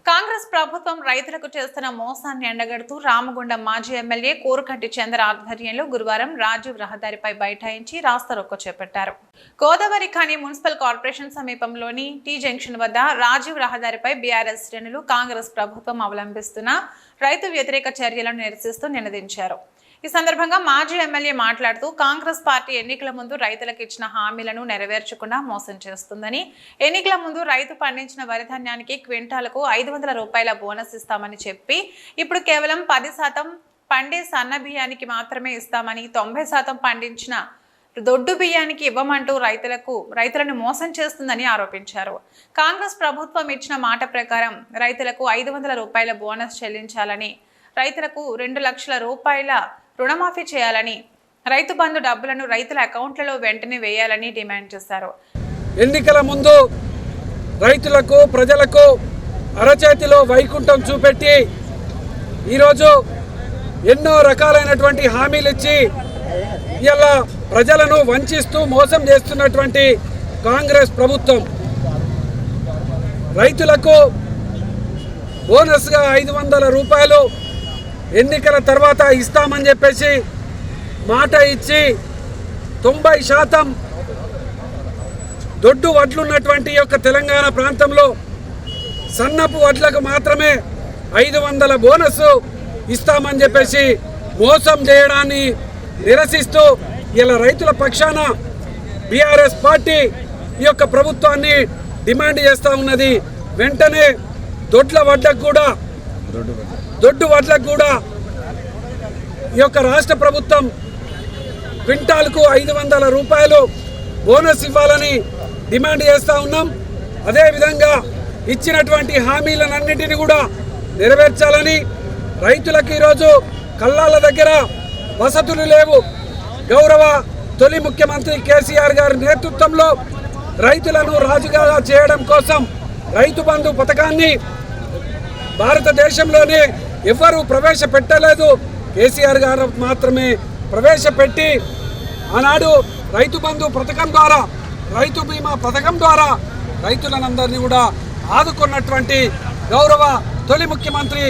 కాంగ్రెస్ ప్రభుత్వం రైతులకు చేస్తున్న మోసాన్ని ఎండగడుతూ రామగుండం మాజీ ఎమ్మెల్యే కోరుకంటి చంద్ర ఆధ్వర్యంలో గురువారం రాజీవ్ రహదారిపై బైఠాయించి రాస్తారోకో చేపట్టారు. గోదావరి ఖని మున్సిపల్ కార్పొరేషన్ సమీపంలోని టీ జంక్షన్ వద్ద రాజీవ్ రహదారిపై బీఆర్ఎస్ శ్రేణులు కాంగ్రెస్ ప్రభుత్వం అవలంబిస్తున్న రైతు వ్యతిరేక చర్యలను నిరసిస్తూ నినదించారు. ఈ సందర్భంగా మాజీ ఎమ్మెల్యే మాట్లాడుతూ కాంగ్రెస్ పార్టీ ఎన్నికల ముందు రైతులకు ఇచ్చిన హామీలను నెరవేర్చకుండా మోసం చేస్తుందని, ఎన్నికల ముందు రైతు పండించిన వరి ధాన్యానికి క్వింటాలకు 500 రూపాయల బోనస్ ఇస్తామని చెప్పి ఇప్పుడు కేవలం 10% పండే సన్న బియ్యానికి మాత్రమే ఇస్తామని, 90% పండించిన దొడ్డు బియ్యానికి ఇవ్వమంటూ రైతులను మోసం చేస్తుందని ఆరోపించారు. కాంగ్రెస్ ప్రభుత్వం ఇచ్చిన మాట ప్రకారం రైతులకు 500 రూపాయల బోనస్ చెల్లించాలని, రైతులకు 2 లక్షల రూపాయల రుణమాఫీ చేయాలని, రైతు బంధు డబ్బులను రైతుల అకౌంట్లలో వెంటనే వేయాలని డిమాండ్ చేశారు. ఎన్నికల ముందు రైతులకు ప్రజలకు అరచేతిలో వైకుంఠం చూపెట్టి ఈరోజు ఎన్నో రకాలైనటువంటి హామీలు ఇచ్చి ఇలా ప్రజలను వంచిస్తూ మోసం చేస్తున్నటువంటి కాంగ్రెస్ ప్రభుత్వం రైతులకు బోనస్గా 500 రూపాయలు ఎన్నికల తర్వాత ఇస్తామని చెప్పేసి మాట ఇచ్చి 90% దొడ్డు వడ్లున్నటువంటి యొక్క తెలంగాణ ప్రాంతంలో సన్నపు వడ్లకు మాత్రమే 500 బోనస్ ఇస్తామని చెప్పేసి మోసం చేయడాన్ని నిరసిస్తూ ఇలా రైతుల పక్షాన బీఆర్ఎస్ పార్టీ ఈ యొక్క ప్రభుత్వాన్ని డిమాండ్ చేస్తూ ఉన్నది. వెంటనే దొడ్డు వడ్లకు కూడా ఈ యొక్క రాష్ట్ర ప్రభుత్వం క్వింటాల్కు 500 రూపాయలు బోనస్ ఇవ్వాలని డిమాండ్ చేస్తూ ఉన్నాం. అదేవిధంగా ఇచ్చినటువంటి హామీలన్నింటినీ కూడా నెరవేర్చాలని, రైతులకు ఈరోజు కల్లాల దగ్గర వసతులు లేవు. గౌరవ తొలి ముఖ్యమంత్రి కేసీఆర్ గారి నేతృత్వంలో రైతులను రాజుగా చేయడం కోసం రైతు బంధు పథకాన్ని భారతదేశంలోనే ఎవ్వరూ ప్రవేశపెట్టలేదు. కేసీఆర్ గారు మాత్రమే ప్రవేశపెట్టి ఆనాడు రైతు బంధు పథకం ద్వారా, రైతు బీమా పథకం ద్వారా రైతులందరినీ కూడా ఆదుకున్నటువంటి గౌరవ తొలి ముఖ్యమంత్రి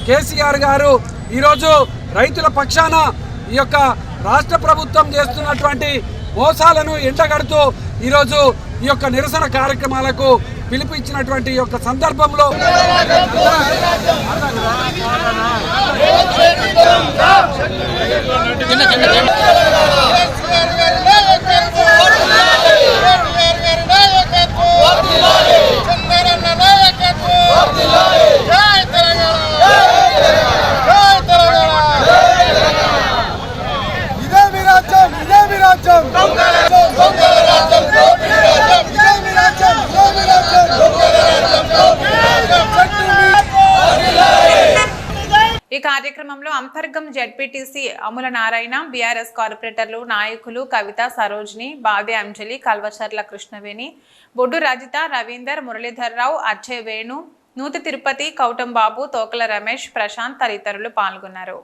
కేసీఆర్ గారు ఈరోజు రైతుల పక్షాన ఈ యొక్క రాష్ట్ర ప్రభుత్వం చేస్తున్నటువంటి మోసాలను ఎండగడుతూ ఈరోజు ఈ యొక్క నిరసన కార్యక్రమాలకు పిలుపునిచ్చినటువంటి ఈ యొక్క సందర్భంలో ఈ కార్యక్రమంలో అంతర్గం జెడ్పీటీసీ అముల నారాయణ, బీఆర్ఎస్ కార్పొరేటర్లు, నాయకులు కవిత, సరోజిని, బాబే అంజలి, కల్వచర్ల కృష్ణవేణి, బొడ్డు రజిత, రవీందర్, మురళీధర్రావు, అచ్చయ్ వేణు, నూతి తిరుపతి, కౌటం బాబు, తోకల రమేష్, ప్రశాంత్ తదితరులు పాల్గొన్నారు.